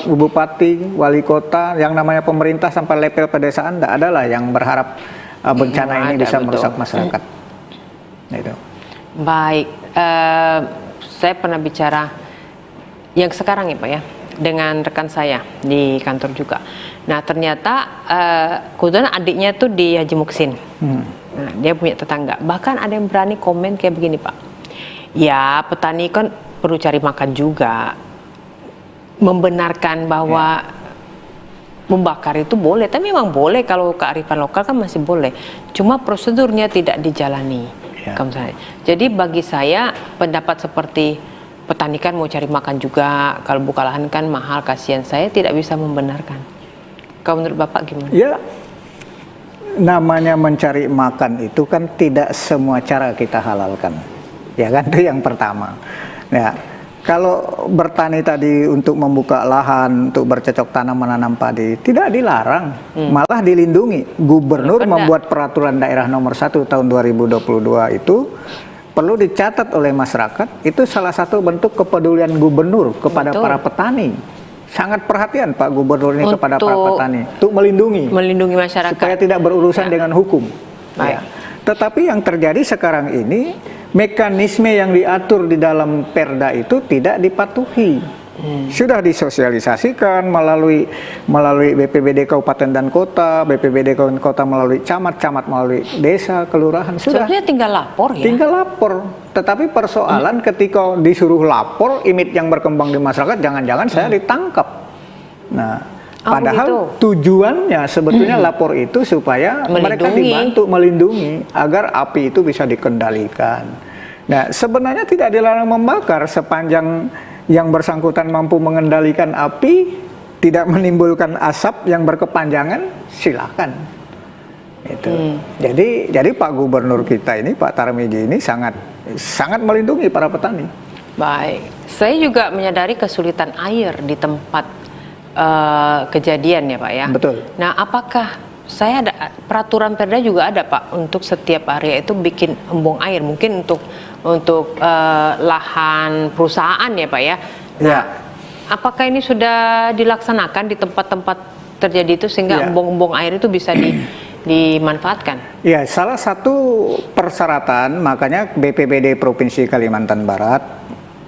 bupati, wali kota, yang namanya pemerintah sampai level pedesaan, tidak ada lah yang berharap bencana ini bisa merusak masyarakat. Itu. Baik, saya pernah bicara yang sekarang ya Pak ya, dengan rekan saya di kantor juga. Nah, ternyata kebetulan adiknya tuh di Haji Muksin. Nah, dia punya tetangga. Bahkan ada yang berani komen kayak begini Pak. Ya, petani kan perlu cari makan juga. Membenarkan bahwa membakar itu boleh, tapi memang boleh kalau kearifan lokal kan masih boleh. Cuma prosedurnya tidak dijalani. Jadi bagi saya pendapat seperti petani kan mau cari makan juga, kalau buka lahan kan mahal, kasihan, saya tidak bisa membenarkan. Kalau menurut Bapak gimana? Ya, namanya mencari makan itu kan tidak semua cara kita halalkan. Ya kan, itu yang pertama. Ya, kalau bertani tadi untuk membuka lahan, untuk bercocok tanam menanam padi, tidak dilarang, malah dilindungi. Gubernur membuat peraturan daerah nomor 1 tahun 2022 itu perlu dicatat oleh masyarakat. Itu salah satu bentuk kepedulian gubernur kepada para petani. Sangat perhatian Pak Gubernur ini kepada para petani untuk melindungi masyarakat supaya tidak berurusan dengan hukum. Ya. Tetapi yang terjadi sekarang ini, mekanisme yang diatur di dalam perda itu tidak dipatuhi. Sudah disosialisasikan melalui BPBD Kabupaten dan Kota, BPBD Kabupaten Kota melalui camat melalui desa, kelurahan, sudah. Sebetulnya tinggal lapor ya. Tinggal lapor. Tetapi persoalan ketika disuruh lapor, image yang berkembang di masyarakat, jangan-jangan saya ditangkap. Nah, padahal tujuannya sebetulnya lapor itu supaya mereka dibantu melindungi agar api itu bisa dikendalikan. Nah, sebenarnya tidak dilarang membakar sepanjang yang bersangkutan mampu mengendalikan api, tidak menimbulkan asap yang berkepanjangan, silakan. Itu. Jadi Pak Gubernur kita ini, Pak Tarmizi ini sangat melindungi para petani. Baik, saya juga menyadari kesulitan air di tempat kejadian ya Pak ya. Betul. Nah, apakah saya ada peraturan Perda juga ada Pak untuk setiap area itu bikin embung air, mungkin untuk lahan perusahaan ya Pak ya. Nah, ya. Apakah ini sudah dilaksanakan di tempat-tempat terjadi itu sehingga embung-embung air itu bisa dimanfaatkan? Ya, salah satu persyaratan makanya BPBD Provinsi Kalimantan Barat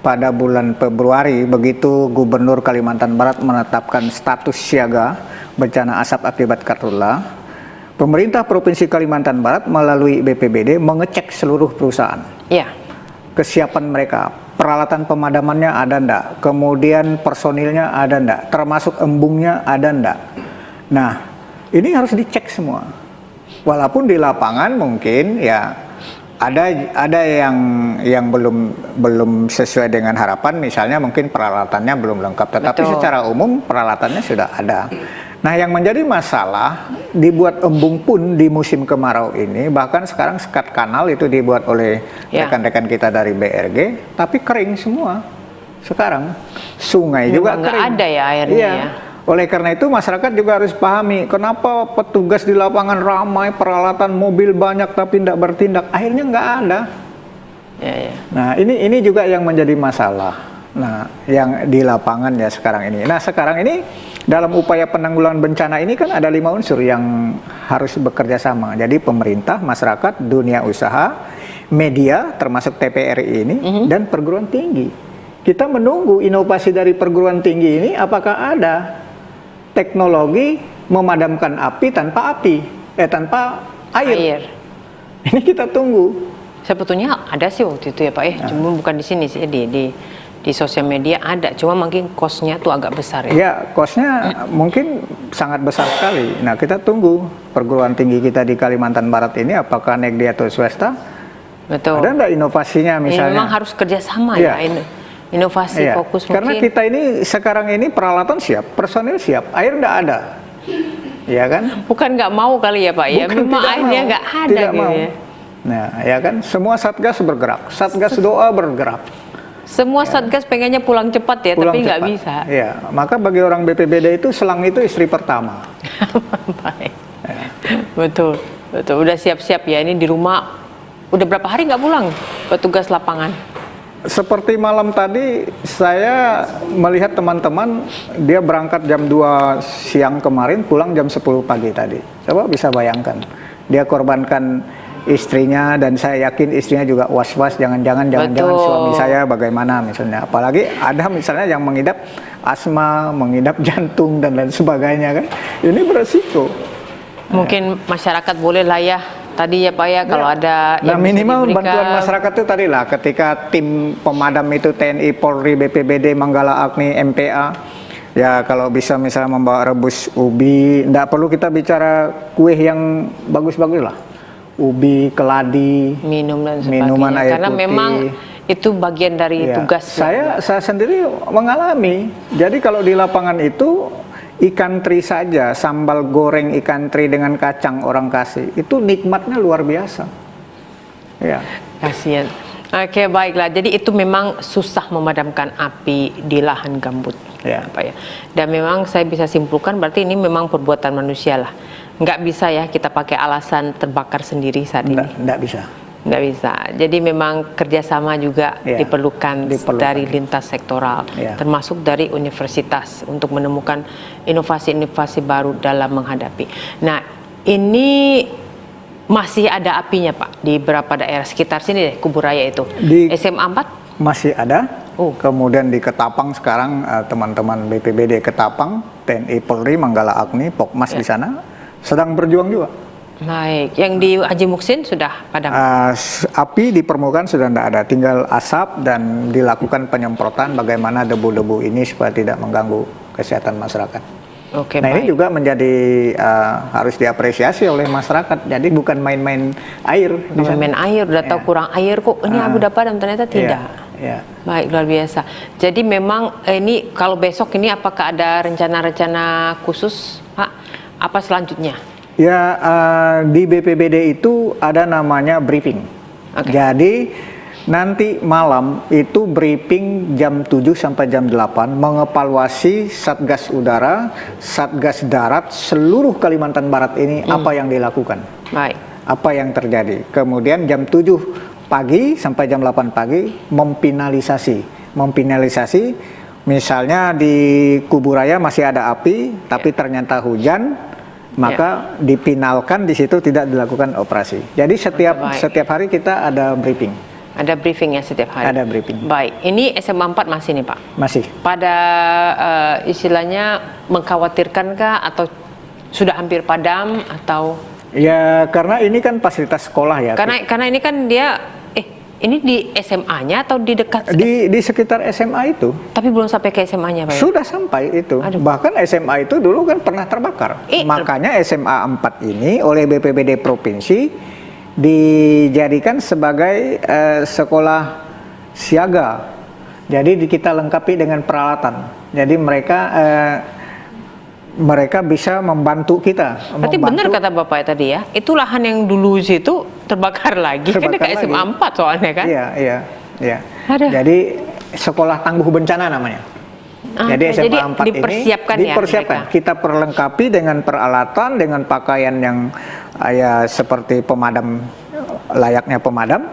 pada bulan Februari begitu Gubernur Kalimantan Barat menetapkan status siaga bencana asap akibat karhutla, pemerintah Provinsi Kalimantan Barat melalui BPBD mengecek seluruh perusahaan. Ya. Kesiapan mereka, peralatan pemadamannya ada ndak, kemudian personilnya ada ndak, termasuk embungnya ada ndak. Nah, ini harus dicek semua. Walaupun di lapangan mungkin ya ada yang belum sesuai dengan harapan, misalnya mungkin peralatannya belum lengkap, tetapi secara umum peralatannya sudah ada. Nah, yang menjadi masalah dibuat embung pun di musim kemarau ini, bahkan sekarang sekat kanal itu dibuat oleh rekan-rekan kita dari BRG, tapi kering semua. Sekarang sungai juga kering. Nggak ada ya airnya ya. Oleh karena itu masyarakat juga harus pahami kenapa petugas di lapangan ramai, peralatan mobil banyak tapi tidak bertindak, akhirnya nggak ada. Nah, ini juga yang menjadi masalah. Nah, yang di lapangan ya sekarang ini. Nah, sekarang ini dalam upaya penanggulangan bencana ini kan ada 5 unsur yang harus bekerja sama. Jadi pemerintah, masyarakat, dunia usaha, media termasuk TPRI ini, dan perguruan tinggi. Kita menunggu inovasi dari perguruan tinggi ini, apakah ada teknologi memadamkan api tanpa air. Ini kita tunggu. Sebetulnya ada sih waktu itu ya Pak ya, cuma bukan di sini sih, di sosial media ada, cuma mungkin cost-nya tuh agak besar ya. Ya, cost-nya mungkin sangat besar sekali. Nah, kita tunggu perguruan tinggi kita di Kalimantan Barat ini apakah negeri atau swasta. Betul. Ada nggak inovasinya misalnya? Ini memang harus kerjasama ya. Inovasi fokus mungkin. Karena kita ini sekarang ini peralatan siap, personil siap, air nggak ada. Ya kan? Bukan nggak mau kali ya Pak ya, memang airnya nggak ada gitu ya. Nah, ya kan, semua satgas bergerak, satgas doa bergerak. Semua satgas pengennya pulang cepat ya, tapi nggak bisa. Ya, maka bagi orang BPBD itu selang itu istri pertama. Baik. Betul. Udah siap-siap ya, ini di rumah. Udah berapa hari nggak pulang petugas lapangan? Seperti malam tadi saya melihat teman-teman dia berangkat jam 2 siang kemarin, pulang jam 10 pagi tadi. Coba bisa bayangkan, dia korbankan istrinya dan saya yakin istrinya juga was-was jangan-jangan suami saya bagaimana misalnya, apalagi ada misalnya yang mengidap asma, mengidap jantung dan lain sebagainya kan, ini beresiko. Mungkin masyarakat boleh lah ya tadi ya Pak ya, kalau ada nah minimal bantuan masyarakat itu tadi lah, ketika tim pemadam itu TNI, Polri, BPBD, Manggala Agni, MPA ya, kalau bisa misalnya membawa rebus ubi, tidak perlu kita bicara kue yang bagus-bagus lah, ubi, keladi, minum dan sebagainya. Minuman air karena putih. Memang itu bagian dari tugas. Saya sendiri mengalami. Jadi kalau di lapangan itu ikan teri saja, sambal goreng ikan teri dengan kacang orang kasih, itu nikmatnya luar biasa. Ya. Kasihan. Oke, baiklah. Jadi itu memang susah memadamkan api di lahan gambut. Ya. Pak ya. Dan memang saya bisa simpulkan berarti ini memang perbuatan manusia lah. Nggak bisa ya kita pakai alasan terbakar sendiri saat ini. Nggak bisa. Nggak bisa. Jadi memang kerjasama juga diperlukan dari lintas sektoral, termasuk dari universitas untuk menemukan inovasi-inovasi baru dalam menghadapi. Nah, ini masih ada apinya Pak di beberapa daerah sekitar sini deh, Kuburaya itu. Di SMA 4? Masih ada. Oh. Kemudian di Ketapang sekarang teman-teman BPBD Ketapang, TNI Polri, Manggala Agni, Pokmas di sana sedang berjuang juga. Baik, yang di Haji Muksin sudah padam? Api di permukaan sudah tidak ada, tinggal asap dan dilakukan penyemprotan bagaimana debu-debu ini supaya tidak mengganggu kesehatan masyarakat. Oke, Nah baik. ini juga menjadi harus diapresiasi oleh masyarakat. Jadi bukan main-main air. di sana. Main air, udah tahu kurang air kok, ini abu udah padam, ternyata tidak. Iya. Baik, luar biasa. Jadi memang ini kalau besok ini apakah ada rencana-rencana khusus, Pak? Apa selanjutnya? Ya, di BPBD itu ada namanya briefing. Oke. Jadi nanti malam itu briefing jam 7 sampai jam 8 mengevaluasi Satgas Udara, Satgas Darat seluruh Kalimantan Barat ini apa yang dilakukan. Baik. Apa yang terjadi. Kemudian jam 7 pagi sampai jam 8 pagi memfinalisasi. Misalnya di Kuburaya masih ada api tapi ternyata hujan, maka dipinalkan di situ tidak dilakukan operasi. Jadi setiap hari kita ada briefing. Ada briefing ya setiap hari? Ada briefing. Baik, ini SMA 4 masih nih Pak? Masih. Pada istilahnya mengkhawatirkankah atau sudah hampir padam atau? Ya karena ini kan fasilitas sekolah ya. Karena ini kan dia, ini di SMA-nya atau di dekat? Di sekitar SMA itu. Tapi belum sampai ke SMA-nya Pak ya? Sudah sampai itu. Aduh. Bahkan SMA itu dulu kan pernah terbakar. Makanya SMA 4 ini oleh BPBD Provinsi dijadikan sebagai sekolah siaga. Jadi kita lengkapi dengan peralatan. Jadi mereka bisa membantu kita. Berarti benar kata Bapak tadi ya, itu lahan yang dulu situ terbakar lagi. Kan dekat SMA 4 soalnya kan? Iya. Aduh. Jadi sekolah tangguh bencana namanya. Jadi SMA 4 dipersiapkan ini dipersiapkan. Ya, kita perlengkapi dengan peralatan, dengan pakaian yang ya seperti pemadam, layaknya pemadam.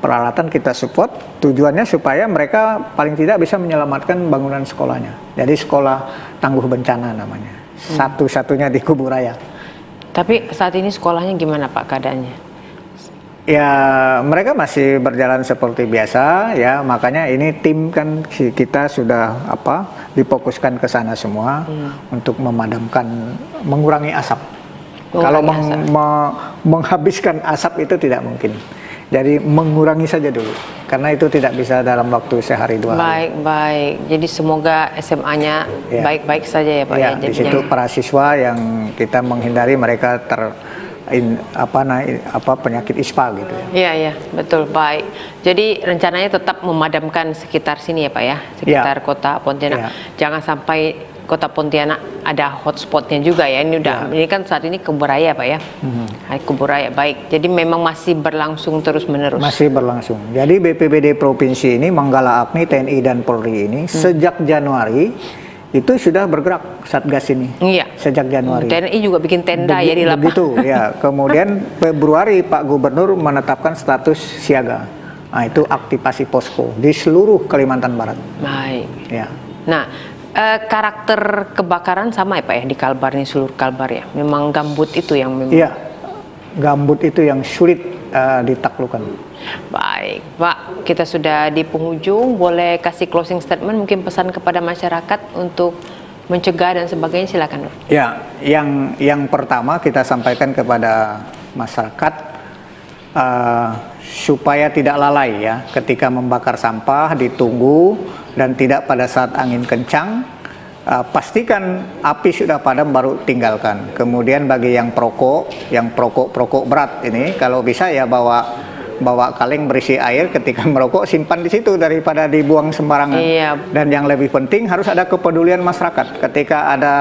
Peralatan kita support, tujuannya supaya mereka paling tidak bisa menyelamatkan bangunan sekolahnya. Jadi sekolah tangguh bencana namanya. Satu-satunya di Kuburaya. Tapi saat ini sekolahnya gimana Pak keadaannya? Ya mereka masih berjalan seperti biasa ya, makanya ini tim kan kita sudah difokuskan ke sana semua untuk memadamkan, mengurangi asap. Kalau menghabiskan asap itu tidak mungkin. Jadi mengurangi saja dulu, karena itu tidak bisa dalam waktu sehari dua hari. Baik. Jadi semoga SMA-nya baik-baik saja ya Pak ya. Di situ para siswa yang kita menghindari mereka penyakit ISPA gitu ya. Iya, betul, baik. Jadi rencananya tetap memadamkan sekitar sini ya Pak ya, sekitar kota Pontianak. Jangan sampai kota Pontianak ada hotspotnya juga ya. Ini kan saat ini Kuburaya Pak ya. Kuburaya, baik. Jadi memang masih berlangsung terus-menerus. Masih berlangsung. Jadi BPBD Provinsi ini, Manggala Agni, TNI dan Polri ini sejak Januari itu sudah bergerak Satgas ini. Iya. Sejak Januari. TNI juga bikin tenda ya di lapangan. Begitu ya. Kemudian Februari Pak Gubernur menetapkan status siaga. Nah, itu aktivasi posko di seluruh Kalimantan Barat. Baik. Ya. Nah, karakter kebakaran sama ya Pak ya di Kalbar ini, seluruh Kalbar ya. Memang gambut itu yang memang. Iya. Gambut itu yang sulit ditaklukkan. Baik, Pak, kita sudah di penghujung. Boleh kasih closing statement, mungkin pesan kepada masyarakat untuk mencegah dan sebagainya, silakan. Ya, yang pertama kita sampaikan kepada masyarakat supaya tidak lalai ya, ketika membakar sampah ditunggu dan tidak pada saat angin kencang. Pastikan api sudah padam baru tinggalkan. Kemudian bagi yang perokok berat ini, kalau bisa ya bawa kaleng berisi air ketika merokok, simpan di situ daripada dibuang sembarangan. Iya. Dan yang lebih penting harus ada kepedulian masyarakat. Ketika ada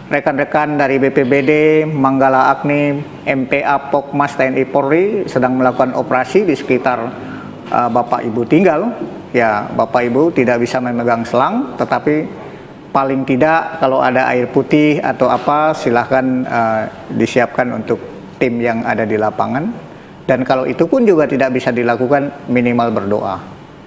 rekan-rekan dari BPBD, Manggala Agni, MPA, Pokmas, TNI Polri sedang melakukan operasi di sekitar Bapak Ibu tinggal, ya Bapak Ibu tidak bisa memegang selang, tetapi paling tidak kalau ada air putih atau apa silahkan disiapkan untuk tim yang ada di lapangan. Dan kalau itu pun juga tidak bisa dilakukan, minimal berdoa.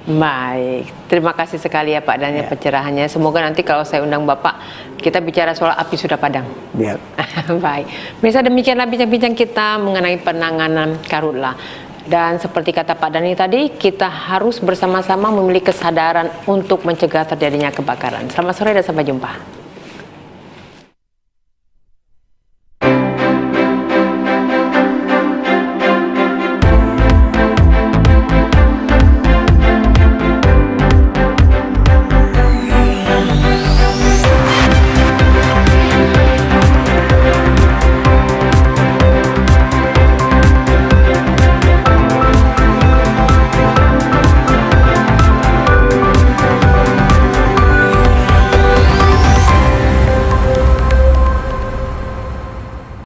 Baik, terima kasih sekali ya Pak dan pencerahannya. Semoga nanti kalau saya undang Bapak, kita bicara soal api sudah padam. Biar. Baik, bisa demikianlah bincang-bincang kita mengenai penanganan karhutlah. Dan seperti kata Pak Dhani tadi, kita harus bersama-sama memiliki kesadaran untuk mencegah terjadinya kebakaran. Selamat sore dan sampai jumpa.